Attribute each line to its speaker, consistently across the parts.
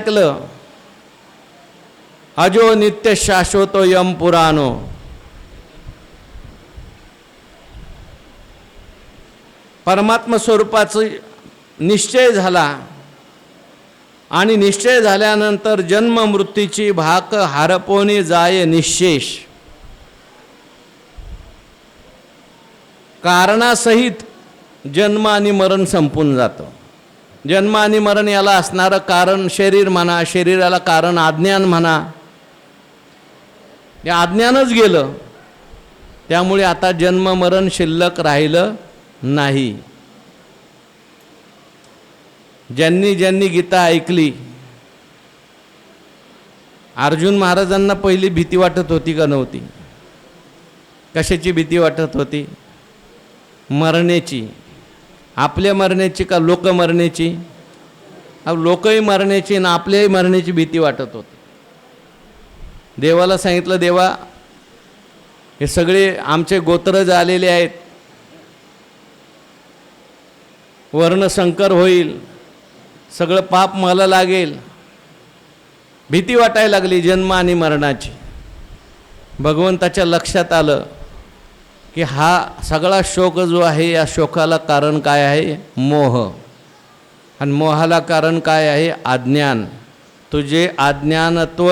Speaker 1: ऐकलं अजो नित्य शाश्वतो यम पुराणो. परमात्मा स्वरूपाचा निश्चय झाला आणि निश्चय झाल्यानंतर जन्म मृत्यूची भाक हारपोनी जाय निशेष. कारणासहित जन्म आणि मरण संपून जातं. जन्म आणि मरण याला असणारं कारण शरीर म्हणा, शरीराला कारण अज्ञान म्हणा. ते अज्ञानच गेलं, त्यामुळे आता जन्म मरण शिल्लक राहिलं नाही. ज्यांनी ज्यांनी गीता ऐकली, अर्जुन महाराजांना पहिली भीती वाटत होती का नव्हती? कशाची भीती वाटत होती? मरण्याची. आपल्या मरण्याची का लोक मरण्याची? लोकही मरण्याची ना आपल्याही मरण्याची भीती वाटत होती. देवाला सांगितलं, देवा हे सगळे आमचे गोत्र झालेले आहेत, वर्णसंकर होईल, सगळं पाप मला लागेल. भीती वाटायला लागली जन्म आणि मरणाची. भगवंताच्या लक्षात आलं की हा सगळा शोक जो आहे, या शोकाला कारण काय आहे? मोह. आणि मोहाला कारण काय आहे? अज्ञान. तुझे अज्ञानत्व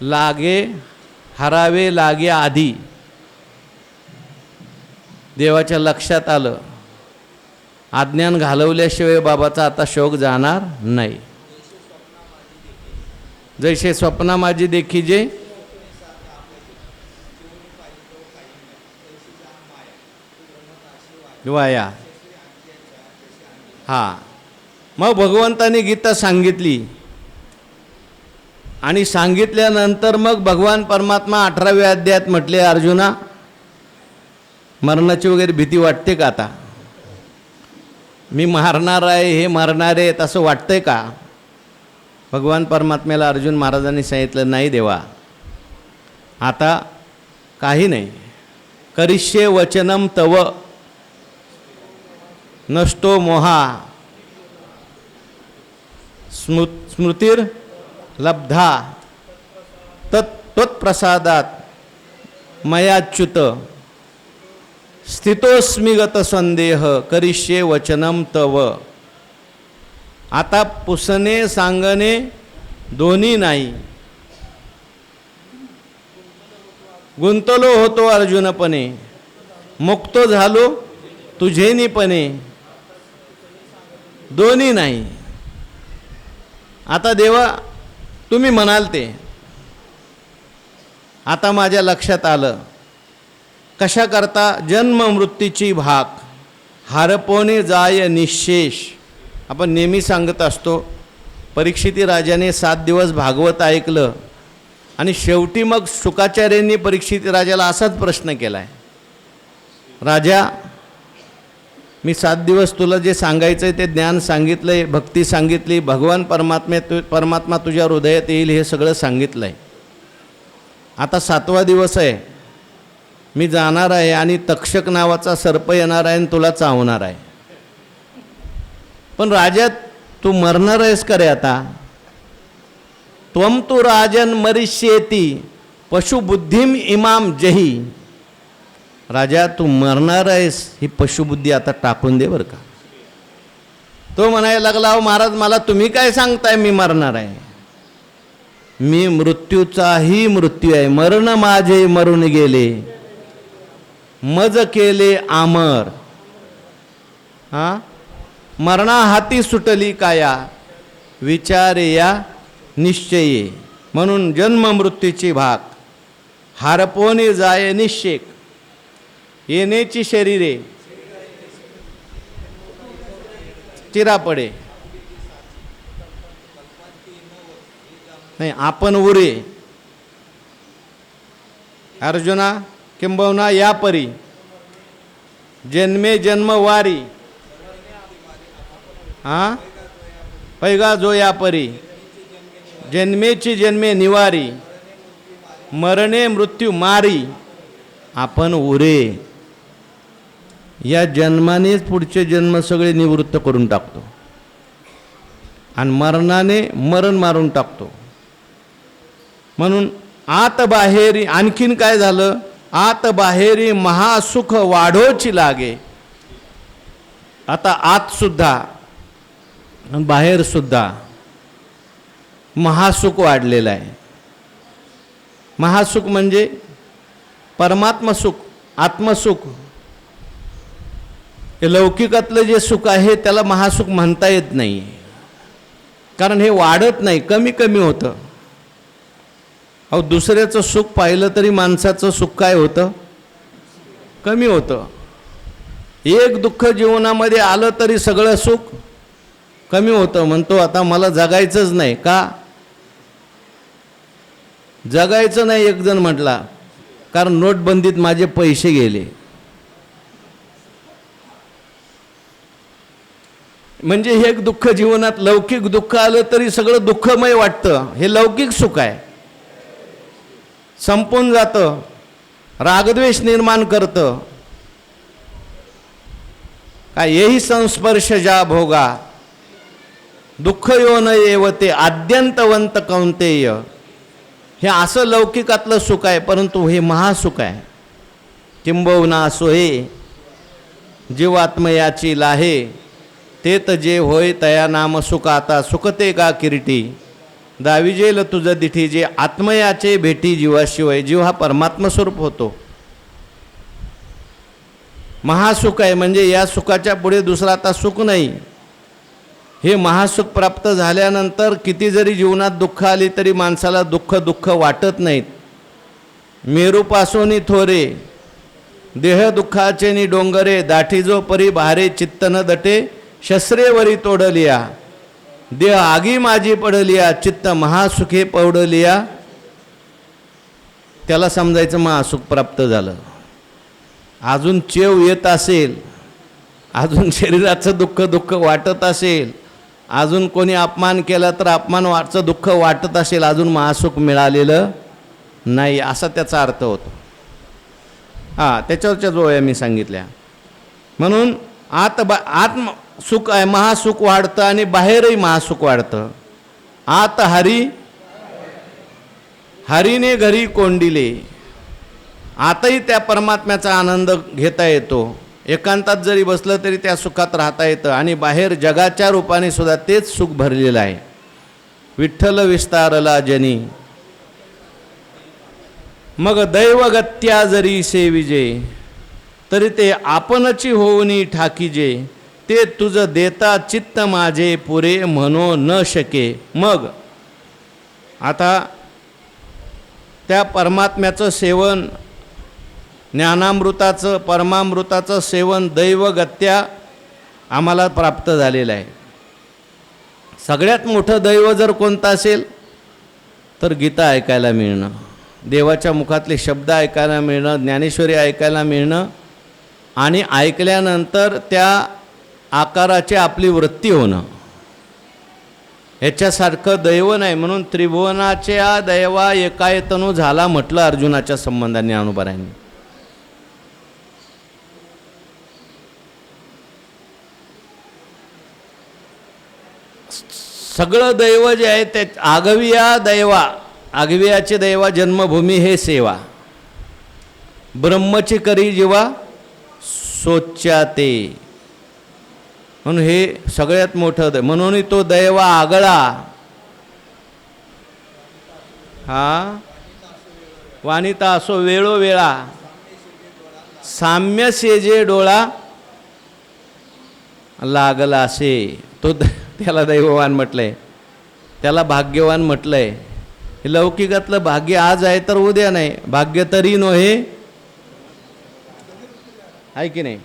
Speaker 1: लागे हरावे लागे आधी. देवाच्या लक्षात आलं, अज्ञान घालवल्याशिवाय बाबाचा आता शोक जाणार नाही. जैसे स्वप्ना माझी देखी जे वाया. हां, मग भगवंताने गीता सांगितली आणि सांगितल्यानंतर मग भगवान परमात्मा 18व्या अध्यायात म्हटले, अर्जुना मरणाची वगैरे भीती वाटते का? आता मी मारणार आहे, हे मारणार आहेत असं वाटतंय का? भगवान परमात्म्याला अर्जुन महाराजांनी सांगितलं, नाही देवा, आता काही नाही. करिष्ये वचनम तव नष्टो मोहा स्मृतीर लब्धा तत्प्रसादात मयाच्युत स्थितोस्मी गत संदेह करिष्ये वचनम तव. आता पुसणे सांगणे दोन्ही नाही. गुंतलो होतो अर्जुनपणे, मुक्तो झालो तुझेनीपणे, दोन्ही नाही. आता देवा तुम्ही म्हणाल ते आता माझ्या लक्षात आलं. कशा करता? जन्म मृत्यूची भाक हारपोने जाय निशेष. आपण नेहमी सांगत असतो, परीक्षिती राजाने 7 दिवस भागवत ऐकलं आणि शेवटी मग शुकाचार्यांनी परीक्षिती राजाला असाच प्रश्न केला आहे, राजा मी 7 दिवस तुला जे सांगायचं आहे ते ज्ञान सांगितलं आहे, भक्ती सांगितली, भगवान परमात्मा तुझ्या हृदयात येईल हे सगळं सांगितलं आहे. आता 7वा दिवस आहे, मी जाणार आहे आणि तक्षक नावाचा सर्प येणार आहे आणि तुला चावणार आहे. पण राजा तू मरणार आहेस का रे? आता त्वम तू राजन मरिष्येती पशुबुद्धीम इमाम जही. राजा तू मरणार आहेस, ही पशुबुद्धी आता टाकून दे बरं का. तो म्हणायला लागला, अहो महाराज मला तुम्ही काय सांगताय मी मरणार आहे? मी मृत्यूचाही मृत्यू आहे, मरण माझे मरून गेले, मज केले आमर. हां, मरणा हाती सुटली काया, विचारे या निश्चये. म्हणून जन्म मृत्यूची भाग हारपोने जाय निश्चेक. येण्याची शरीरे चिरा पडे, नाही आपण उरे. अर्जुना किंबहुना या परी जन्मे जन्म वारी. हां, पैगा जो या परी जन्मेची जन्मे निवारी, मरणे मृत्यू मारी आपण उरे. या जन्मानेच पुढचे जन्म सगळे निवृत्त करून टाकतो. आणि मरणाने मरण मारून टाकतो. म्हणून आत बाहेरी आणखीन काय झालं, आत बाहेरी महासुख वाढोची लागे. आता आत सुद्धा आणि बाहेर सुद्धा महासुख वाढलेलं आहे. महासुख म्हणजे परमात्मा सुख, आत्मसुख. हे लौकिकातलं जे सुख आहे त्याला महासुख म्हणता येत नाही, कारण हे वाढत नाही, कमी कमी होतं. अहो दुसऱ्याचं सुख पाहिलं तरी माणसाचं सुख काय होतं, कमी होतं. एक दुःख जीवनामध्ये आलं तरी सगळं सुख कमी होतं. म्हणतो आता मला जगायचंच नाही. का जगायचं नाही, एक जण म्हटला, कारण नोटबंदीत माझे पैसे गेले. म्हणजे हे एक दुःख जीवनात, लौकिक दुःख आलं तरी सगळं दुःखमय वाटतं. हे लौकिक सुख आहे, संपून जातं, रागद्वेष निर्माण करतं. काय येही संस्पर्श ज्या भोगा दुःख यो न येवते आद्यंतवंत कौंतेय. हे असं लौकिकातलं सुख आहे, परंतु हे महासुख आहे. किंबहुना सोहे जीवात्मयाची लाहे, तेत जे होय तया नाम सुख आता सुखते का किरीटी. दाविजेल तुझं दिठी जे आत्मयाचे भेटी जीवाशिवाय. जीव हा परमात्मस्वरूप होतो. महासुख आहे म्हणजे या सुखाच्या पुढे दुसरा आता सुख नाही. हे महासुख प्राप्त झाल्यानंतर किती जरी जीवनात दुःख आली तरी माणसाला दुःख वाटत नाहीत. मेरूपासोनी थोरे देह दुःखाचे नि डोंगरे, दाठी जो परी भारे चित्त न दटे. शस्त्रेवरी तोडलिया देह आगी माझी पडलिया, चित्त महासुखे पौडलिया. त्याला समजायचं महासुख प्राप्त झालं. अजून चेव येत असेल, अजून शरीराचं दुःख वाटत असेल, अजून कोणी अपमान केला तर अपमानाचं दुःख वाटत असेल, अजून महासुख मिळालेलं नाही, असा त्याचा अर्थ होतो. हां, त्याच्यावरच्या जोड्या मी सांगितल्या. म्हणून आत्म सुख आहे, महासुख वाढतं आणि बाहेरही महासुख वाढतं. आत हरीने घरी कोंडिले. आताही त्या परमात्म्याचा आनंद घेता येतो. एकांतात जरी बसलं तरी त्या सुखात राहता येतं. आणि बाहेर जगाच्या रूपाने सुद्धा तेच सुख भरलेलं आहे. विठ्ठल विस्तारला जनी मग दैवगत्या जरी सेविजे, तरी ते आपणची होऊनी ठाकीजे. ते तुझं देता चित्त माझे पुरे म्हणो न शके. मग आता त्या परमात्म्याचं सेवन, ज्ञानामृताचं परमामृताचं सेवन दैवगत्या आम्हाला प्राप्त झालेलं आहे. सगळ्यात मोठं दैव जर कोणतं असेल तर गीता ऐकायला मिळणं, देवाच्या मुखातले शब्द ऐकायला मिळणं, ज्ञानेश्वरी ऐकायला मिळणं आणि ऐकल्यानंतर त्या आकाराची आपली वृत्ती होणं. ह्याच्यासारखं दैव नाही. म्हणून त्रिभुवनाच्या दैवा एकायतनो झाला म्हटलं अर्जुनाच्या संबंधाने ज्ञानोबारायांनी. सगळं दैव जे आहे ते आगविया दैवा, आगवियाचे दैवा जन्मभूमी हे सेवा. ब्रह्मची करी जीवा सोच्या ते. म्हणून हे सगळ्यात मोठं म्हणून तो दैवा आगळा. हा वाणिता असो वेळोवेळा, साम्य सेजे डोळा लागला से. तो त्याला दैववान म्हटलंय, त्याला भाग्यवान म्हटलंय. हे लौकिकातलं भाग्य आज आहे तर उद्या नाही. भाग्य तरी नोहे आहे की नाही.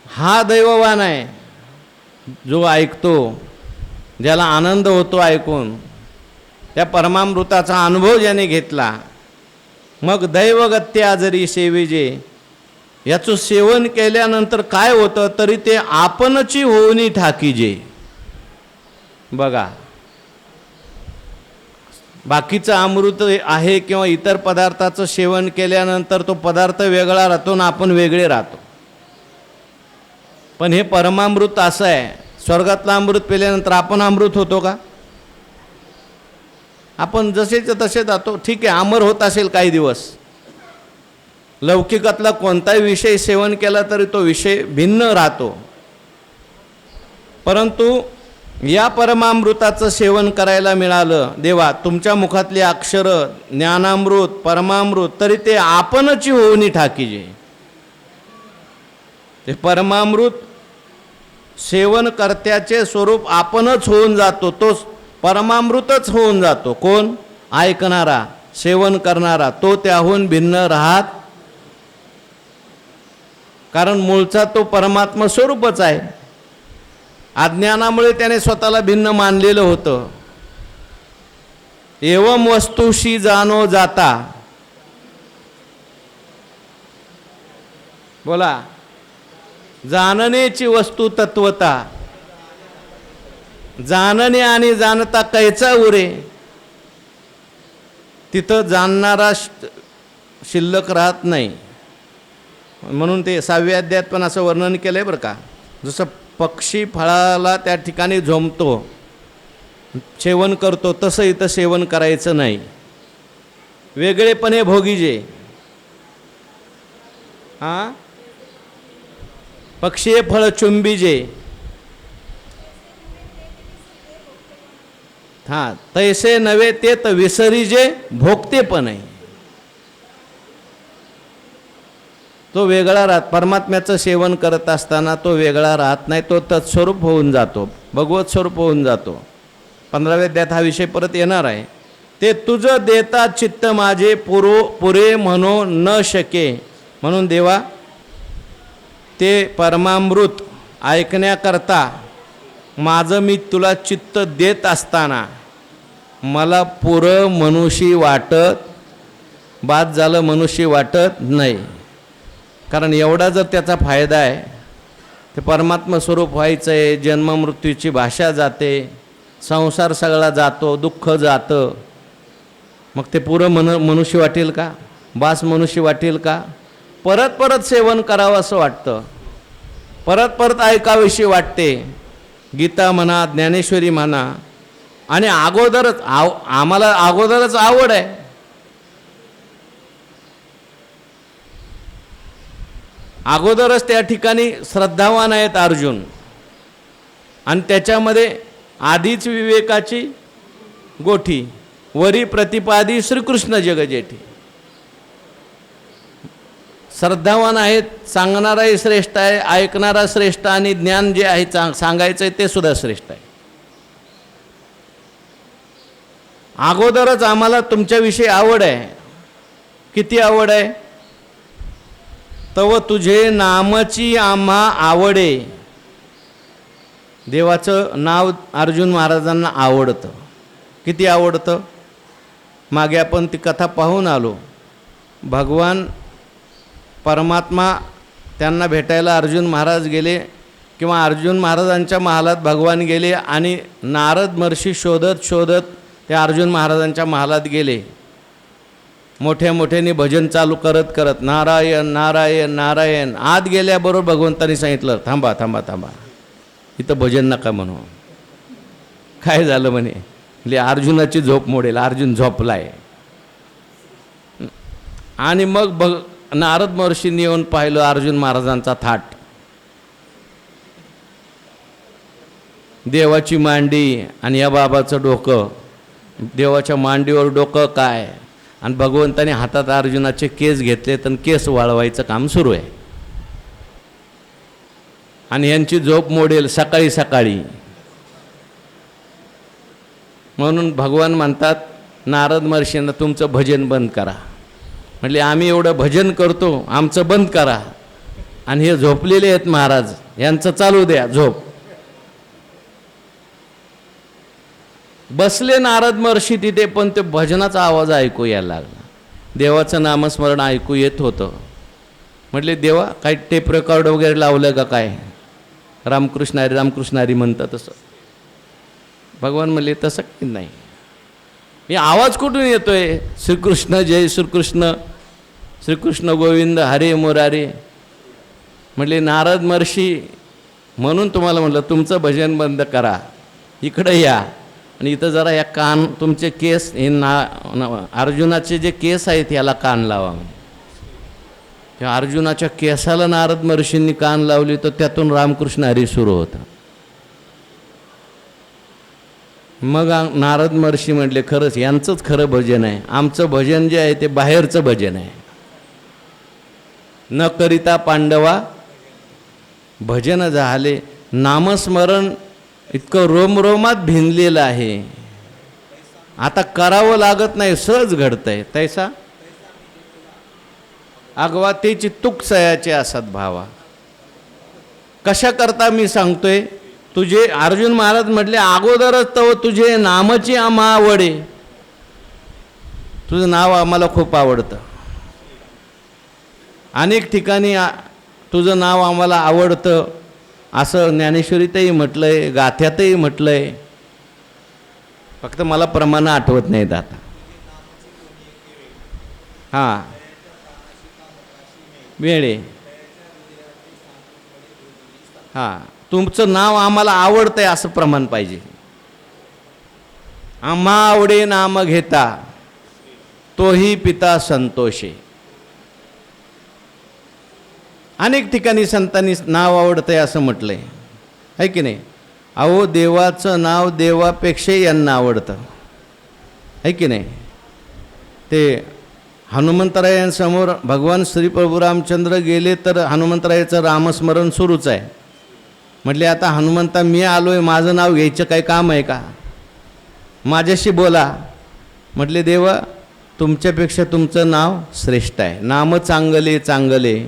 Speaker 1: हा दैववान आहे जो ऐकतो, ज्याला आनंद होतो ऐकून. त्या परमामृताचा अनुभव ज्याने घेतला. मग दैवगत्या जरी सेविजे, याचं सेवन केल्यानंतर काय होतं, तरी ते आपणची होऊनी ठाकीजे. बघा, बाकीचं अमृत आहे किंवा इतर पदार्थाचं सेवन केल्यानंतर तो पदार्थ वेगळा राहतो ना आपण वेगळे राहतो. पण हे परमामृत असं आहे, स्वर्गातलं अमृत पिल्यानंतर आपण अमृत होतो का? आपण जसेच्या तसे जातो. ठीक आहे, अमर होत असेल काही दिवस. लौकिकातला कोणताही विषय सेवन केला तरी तो विषय भिन्न राहतो. परंतु या परमामृताचं सेवन करायला मिळालं, देवा तुमच्या मुखातली अक्षरं, ज्ञानामृत, परमामृत, तरी ते आपणच होऊनी ठाकीजे. ते परमामृत सेवन करत्याचे स्वरूप आपणच होऊन जातो. तो परमामृतच होऊन जातो. कोण? ऐकणारा, सेवन करणारा. तो त्याहून भिन्न राहत, कारण मूळचा तो परमात्मा स्वरूपच आहे. अज्ञानामुळे त्याने स्वतःला भिन्न मानलेलं होतं. एवम वस्तुशी जाणो जाता. बोला. जाणण्याची वस्तू तत्वता. जाणणे आणि जाणता कैचा उरे. तिथं जाणणारा शिल्लक राहत नाही. म्हणून ते 6व्या अध्यायात पण असं वर्णन केलं आहे बरं का. जसं पक्षी फळाला त्या ठिकाणी झोंबतो, सेवन करतो, तसं इथं सेवन करायचं नाही. वेगळेपणे भोगीजे. हां, पक्षी फळ चुंबीजे. हां, तैसे नव्हे ते तर विसरीजे भोगते पण आहे. तो वेगळा राहत. परमात्म्याचं सेवन करत असताना तो वेगळा राहत नाही. तो तत्स्वरूप होऊन जातो, भगवत स्वरूप होऊन जातो. 15व्या अध्यायात हा विषय परत येणार आहे. ते तुझं देता चित्त माझे पुरे म्हणो न शके. म्हणून देवा ते परमामृत ऐकण्याकरता माझं मी तुला चित्त देत असताना मला पुरं मनुष्य वाटत, बाद झालं मनुष्य वाटत नाही. कारण एवढा जर त्याचा फायदा आहे, ते परमात्मा स्वरूप व्हायचं आहे, जन्ममृत्यूची भाषा जाते, संसार सगळा जातो, दुःख जातं, मग ते पुरं मनुष्य वाटेल का? बास मनुष्य वाटेल का? परत परत सेवन करावं असं वाटतं, परत परत ऐकावीशी वाटते. गीता म्हणा, ज्ञानेश्वरी म्हणा. आणि आम्हाला अगोदरच आवड आहे. अगोदरच त्या ठिकाणी श्रद्धावान आहेत अर्जुन. आणि त्याच्यामध्ये आधीच विवेकाची गोठी, वरी प्रतिपादी श्रीकृष्ण जगजेठी. श्रद्धावान आहेत, सांगणाराही श्रेष्ठ आहे, ऐकणारा श्रेष्ठ, आणि ज्ञान जे आहे सांगायचं आहे ते सुद्धा श्रेष्ठ आहे. अगोदरच आम्हाला तुमच्याविषयी आवड आहे. किती आवड आहे? तव तुझे नामची आम्हा आवडे. देवाचं नाव अर्जुन महाराजांना आवडतं. किती आवडतं? मागे आपण ती कथा पाहून आलो. भगवान परमात्मा त्यांना भेटायला अर्जुन महाराज गेले, किंवा अर्जुन महाराजांच्या महालात भगवान गेले, आणि नारद महर्षी शोधत शोधत त्या अर्जुन महाराजांच्या महालात गेले. मोठ्या मोठ्याने भजन चालू करत करत नारायण नारायण नारायण. आत गेल्याबरोबर भगवंतांनी सांगितलं, थांबा थांबा थांबा, इथं भजन नका म्हणू. काय झालं म्हणे? अर्जुनाची झोप मोडेल. अर्जुन झोपलाय. आणि मग नारद महर्षींनी येऊन पाहिलं अर्जुन महाराजांचा थाट. देवाची मांडी आणि या बाबाचं डोकं. देवाच्या मांडीवर डोकं काय, आणि भगवंताने हातात अर्जुनाचे केस घेतले, तर केस वाळवायचं काम सुरू आहे. आणि यांची झोप मोडेल सकाळी सकाळी. म्हणून भगवान म्हणतात नारद महर्षींना, तुमचं भजन बंद करा. म्हटले आम्ही एवढं भजन करतो, आमचं बंद करा. आणि हे झोपलेले आहेत महाराज, यांचं चालू द्या झोप. बसले नारद महर्षी तिथे, पण ते भजनाचा आवाज ऐकू यायला लागला. देवाचं नामस्मरण ऐकू येत होतं. म्हटले देवा काही टेप रेकॉर्ड वगैरे लावलं का काय? रामकृष्ण हरी रामकृष्ण हरी म्हणतं तसं. भगवान म्हणले तसं काही नाही. हे आवाज कुठून येतोय? श्रीकृष्ण जय श्रीकृष्ण, श्रीकृष्ण गोविंद हरे मुरारे. म्हटले नारद महर्षी म्हणून तुम्हाला म्हटलं तुमचं भजन बंद करा, इकडे या आणि इथं जरा या कान तुमचे केस हे अर्जुनाचे जे केस आहेत याला कान लावा. त्या अर्जुनाच्या केसाला नारद महर्षींनी कान लावली तर त्यातून रामकृष्ण हरी सुरू होता. मग नारद महर्षी म्हटले खरंच यांचंच खरं भजन आहे, आमचं भजन जे आहे ते बाहेरचं भजन आहे. न करिता पांडवा भजन झाले. नामस्मरण इतकं रोमरोमात भिनलेलं आहे, आता करावं लागत नाही, सहज घडतंय. तैसा अगवा तेची तुक सयाचे असत भावा. कशा करता मी सांगतोय, तुझे अर्जुन महाराज म्हटले अगोदरच तो तुझे नामाची आम्हा आवडे, तुझं नाव आम्हाला खूप आवडतं. अनेक ठिकाणी तुझं नाव आम्हाला आवडतं असं ज्ञानेश्वरीतही म्हटलंय, गाथ्यातही म्हटलंय, फक्त मला प्रमाण आठवत नाहीत आता. हां वेळे हां तुमचं नाव आम्हाला आवडतंय असं प्रमाण पाहिजे. आम्हा आवडे नाम घेता तोही पिता संतोषे. अनेक ठिकाणी संतांनी नाव आवडतंय असं म्हटलंय, आहे की नाही. अहो देवाचं नाव देवापेक्षा यांना आवडतं, आहे की नाही. ते हनुमंतरायांसमोर भगवान श्री प्रभू रामचंद्र गेले तर हनुमंतरायाचं रामस्मरण सुरूच आहे. म्हटले आता हनुमंता मी आलोय, माझं नाव घ्यायचं काही काम आहे का, माझ्याशी बोला. म्हटले देवा तुमच्यापेक्षा तुमचं नाव श्रेष्ठ आहे, नाम चांगले चांगले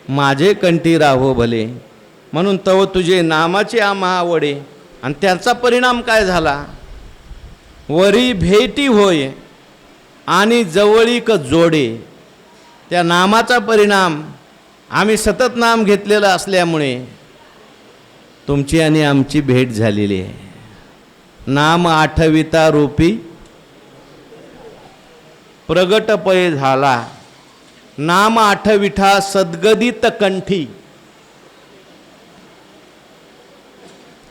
Speaker 1: माझे कंठी राहो भले. म्हणून तव तुझे नामाचे आम्हा आवडे. आणि त्याचा परिणाम काय झाला, वरी भेटी होय आणि जवळीक जोडे. त्या नामाचा परिणाम आम्ही सतत नाम घेतलेलं असल्यामुळे तुमची आणि आमची भेट झालेली आहे. नाम आठविता रूपी प्रगट पय झाला, नाम आठविठा सद्गदित कंठी.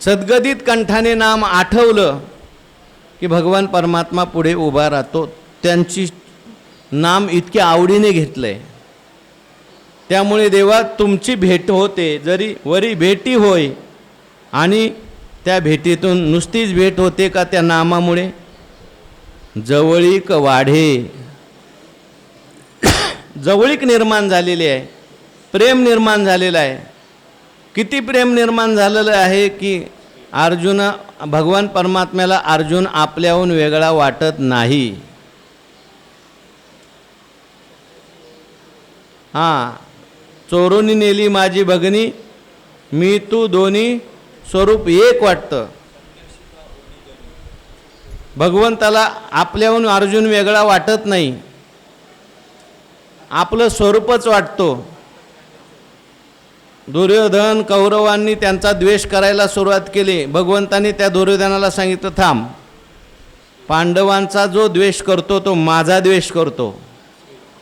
Speaker 1: सद्गदित कंठाने नाम आठवलं की भगवान परमात्मा पुढे उभा राहतो. त्यांची नाम इतक्या आवडीने घेतलंय, त्यामुळे देवा तुमची भेट होते. जरी वरी भेटी होय आणि त्या भेटीतून नुसतीच भेट होते का, त्या नामामुळे जवळीक वाढे. जवळीक निर्माण झालेली आहे, प्रेम निर्माण झालेलं आहे. किती प्रेम निर्माण झालेलं आहे की अर्जुन भगवान परमात्म्याला अर्जुन आपल्याहून वेगळा वाटत नाही. हां चोरूनी नेली माझी भगनी, मी तू दोन्ही स्वरूप एक वाटतं. भगवंताला आपल्याहून अर्जुन वेगळा वाटत नाही, आपलं स्वरूपच वाटतो. दुर्योधन कौरवांनी त्यांचा द्वेष करायला सुरुवात केली. भगवंतांनी त्या दुर्योधनाला सांगितलं थांब, पांडवांचा जो द्वेष करतो तो माझा द्वेष करतो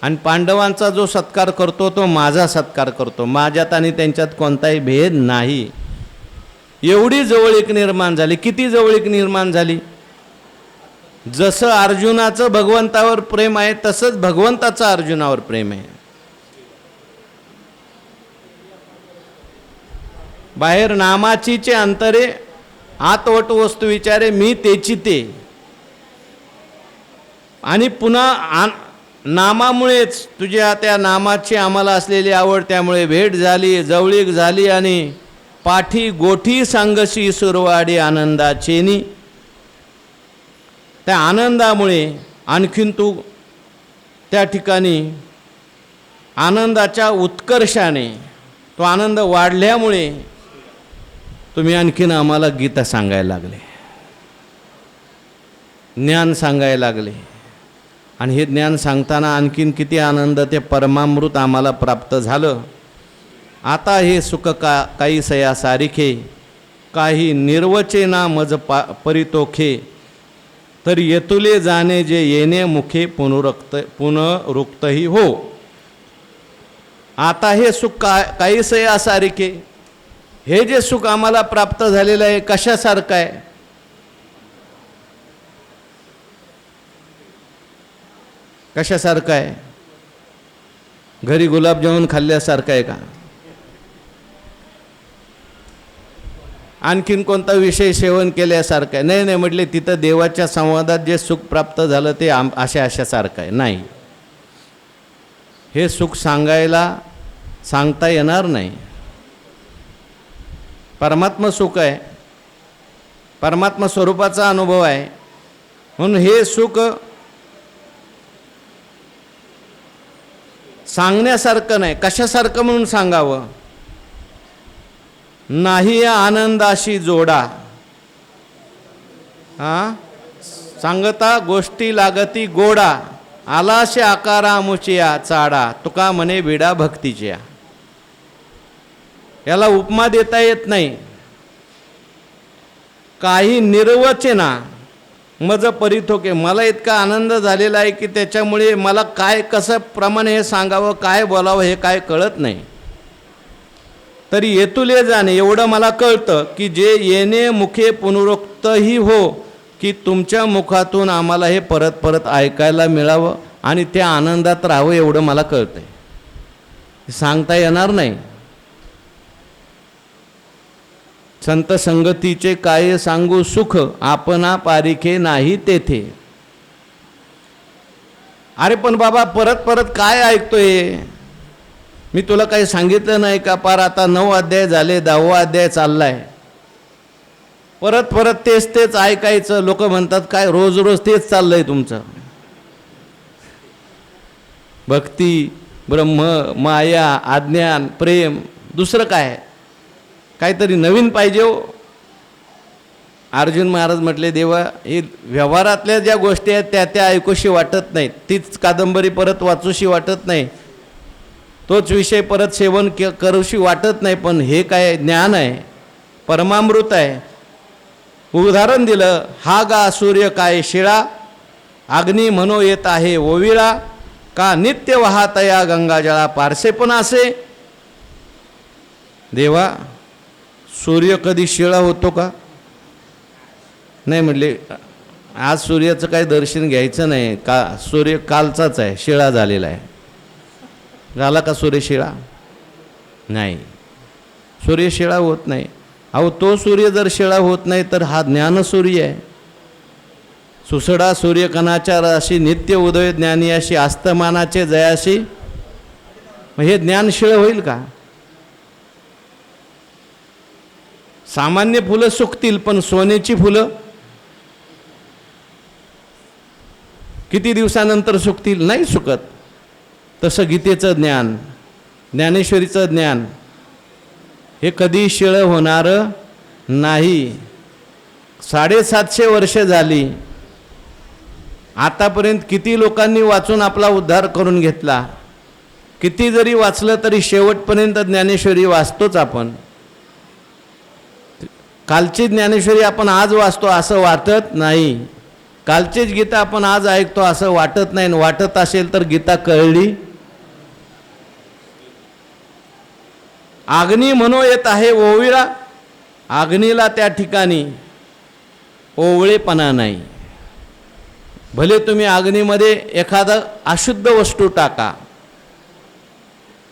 Speaker 1: आणि पांडवांचा जो सत्कार करतो तो माझा सत्कार करतो. माझ्यात आणि त्यांच्यात कोणताही भेद नाही. एवढी जवळीक निर्माण झाली. किती जवळीक निर्माण झाली, जसं अर्जुनाचं भगवंतावर प्रेम आहे तसंच भगवंताचं अर्जुनावर प्रेम आहे. बाहेर नामाचीचे अंतरे आतवट वस्तू विचारे, मी तेची ते. आणि पुन्हा नामामुळेच तुझ्या त्या नामाची आम्हाला असलेली आवड, त्यामुळे भेट झाली, जवळीक झाली आणि पाठी गोठी सांगशी सुरवाडी आनंदाचेनी. त्या आनंदामुळे आणखीन तू त्या ठिकाणी आनंदाच्या उत्कर्षाने, तो आनंद वाढल्यामुळे तुम्ही आणखीन आम्हाला गीता सांगायला लागले, ज्ञान सांगायला लागले. आणि हे ज्ञान सांगताना आणखीन किती आनंद, ते परमामृत आम्हाला प्राप्त झालं. आता हे सुख काही सया सारिखे, काही निर्वचेना मज परितोखे, तर येतुले जाणे जे येणे मुखे पुनरुक्तही हो. आता हे सुख काही सया सारिखे, हे जे सुख आम्हाला प्राप्त झालेलं आहे कशासारखं आहे? कशासारखं आहे? घरी गुलाबजामुन खाल्ल्यासारखं आहे का? आणखीन कोणता विषय सेवन केल्यासारखं आहे? नाही नाही म्हटले, तिथं देवाच्या संवादात जे सुख प्राप्त झालं ते अशासारखं आहे. नाही, हे सुख सांगता येणार नाही. परमात्मा सुख आहे, परमात्मा स्वरूपाचा अनुभव आहे. म्हणून हे सुख सांगण्यासारखं नाही. कशासारखं म्हणून सांगावं? नाही आनंदाशी जोडा, सांगता गोष्टी लागती गोडा, आलाशे आकारा मुचिया चाडा, तुका म्हणे विडा भक्तीच्या. याला उपमा देता येत नाही. काही निर्वचना मज परिथोके, मला इतका आनंद झालेला आहे की त्याच्यामुळे मला काय कसं प्रमाणे हे सांगावं, काय बोलावं हे काय कळत नाही. तरी येतुले जाणे एवढं मला कळतं की जे येणे मुखे पुनरुक्तही हो, की तुमच्या मुखातून आम्हाला हे परत परत ऐकायला मिळावं आणि त्या आनंदात राहावं एवढं मला कळतंय. सांगता येणार नाही. संत संगतीचे काय सांगू सुख, आपणा पारिखे नाही तेथे. अरे पण बाबा परत परत काय ऐकतोय? मी तुला काही सांगितलं नाही का? पार आता 9 अध्याय झाले, 10वा अध्याय चाललाय. परत परत तेच ऐकायचं. लोक म्हणतात काय रोज रोज तेच चाललंय तुमचं? भक्ती, ब्रह्म, माया, अज्ञान, प्रेम, दुसरं काय? काहीतरी नवीन पाहिजे हो. अर्जुन महाराज म्हटले, देवा हे व्यवहारातल्या ज्या गोष्टी आहेत त्या ऐकूशी वाटत नाहीत, तीच कादंबरी परत वाचूशी वाटत नाही, तोच विषय परत सेवन करूशी वाटत नाही. पण हे काय ज्ञान आहे, परमामृत आहे. उदाहरण दिलं, हा गा सूर्य काय शिळा, अग्नी म्हणो येत आहे ओविळा, का नित्य वाहतया गंगाजळा, पारसे पण असे. देवा सूर्य कधी शिळा होतो का? नाही म्हटले, आज सूर्याचं काही दर्शन घ्यायचं नाही का? सूर्य कालचाच आहे, शिळा झालेला आहे. झाला का सूर्य शिळा? नाही, सूर्य शिळा होत नाही. अहो तो सूर्य जर शिळा होत नाही तर हा ज्ञानसूर्य आहे. सुसडा सूर्यकणाच्या राशी नित्य उदय ज्ञानी अशी आस्तमानाचे जयाशी. मग हे ज्ञान शिळ होईल का? सामान्य फुलं सुकतील पण सोन्याची फुलं किती दिवसानंतर सुकतील? नाही सुकत. तसं गीतेचं ज्ञान, ज्ञानेश्वरीचं ज्ञान हे कधी शिळ होणारं नाही. 750 वर्ष झाली, आतापर्यंत किती लोकांनी वाचून आपला उद्धार करून घेतला. किती जरी वाचलं तरी शेवटपर्यंत ज्ञानेश्वरी वाचतोच आपण. कालची ज्ञानेश्वरी आपण आज वाचतो असं वाटत नाही. कालचीच गीता आपण आज ऐकतो असं वाटत नाही. वाटत असेल तर गीता कळली. अग्नी म्हणो येत आहे ओविळा, अग्नीला त्या ठिकाणी ओवळेपणा नाही. भले तुम्ही अग्नीमध्ये एखादा अशुद्ध वस्तू टाका,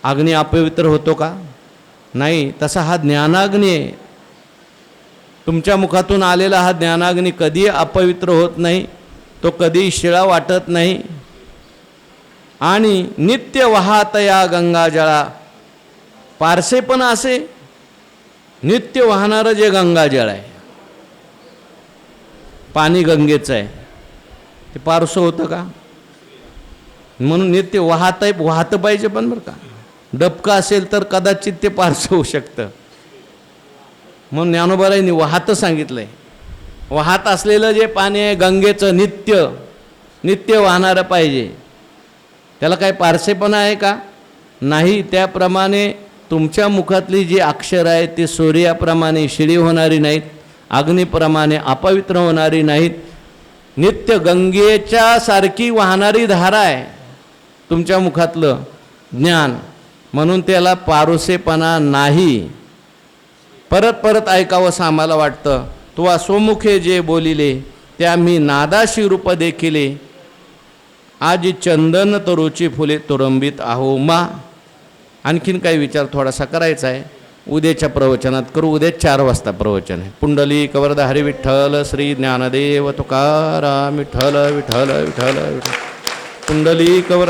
Speaker 1: अग्नी अपवित्र होतो का? नाही. तसा हा ज्ञानाग्नी आहे. तुमच्या मुखातून आलेला हा ज्ञानाग्नी कधी अपवित्र होत नाही, तो कधी शिळा वाटत नाही. आणि नित्य वाहतया गंगाजळा, पारसे पण असे. नित्य वाहणारं जे गंगाजळ आहे, पाणी गंगेचं आहे, ते पारसं होतं का? म्हणून नित्य वाहतं पाहिजे. पण बरं का, डबका असेल तर कदाचित ते पारसं होऊ शकतं. म्हणून ज्ञानोबारांनी वाहतं सांगितलंय. वाहत असलेलं जे पाणी आहे गंगेचं, नित्य वाहणारं पाहिजे. त्याला काय पारसेपणा आहे का? नाही. त्याप्रमाणे तुमच्या मुखातली जी अक्षर आहे ती सूर्याप्रमाणे शिळी होणारी नाहीत, अग्नीप्रमाणे अपवित्र होणारी नाहीत. नित्य गंगेच्या सारखी वाहणारी धारा आहे तुमच्या मुखातलं ज्ञान. म्हणून त्याला पारुसेपणा नाही. परत परत ऐकावंसं आम्हाला वाटतं. तुवा स्वमुखे जे बोलिले त्या मी नादाशी रूप देखिले. आज चंदन तरुची फुले तुरंबित आहो मा. आणखीन काही विचार थोडासा करायचा आहे, उद्याच्या प्रवचनात करू. उद्या 4 वाजता प्रवचन आहे. पुंडलिक वरद हरी विठ्ठल श्री ज्ञानदेव तुकाराम विठ्ठल विठ्ठल विठ्ठल विठ्ठल. पुंडलिक वरद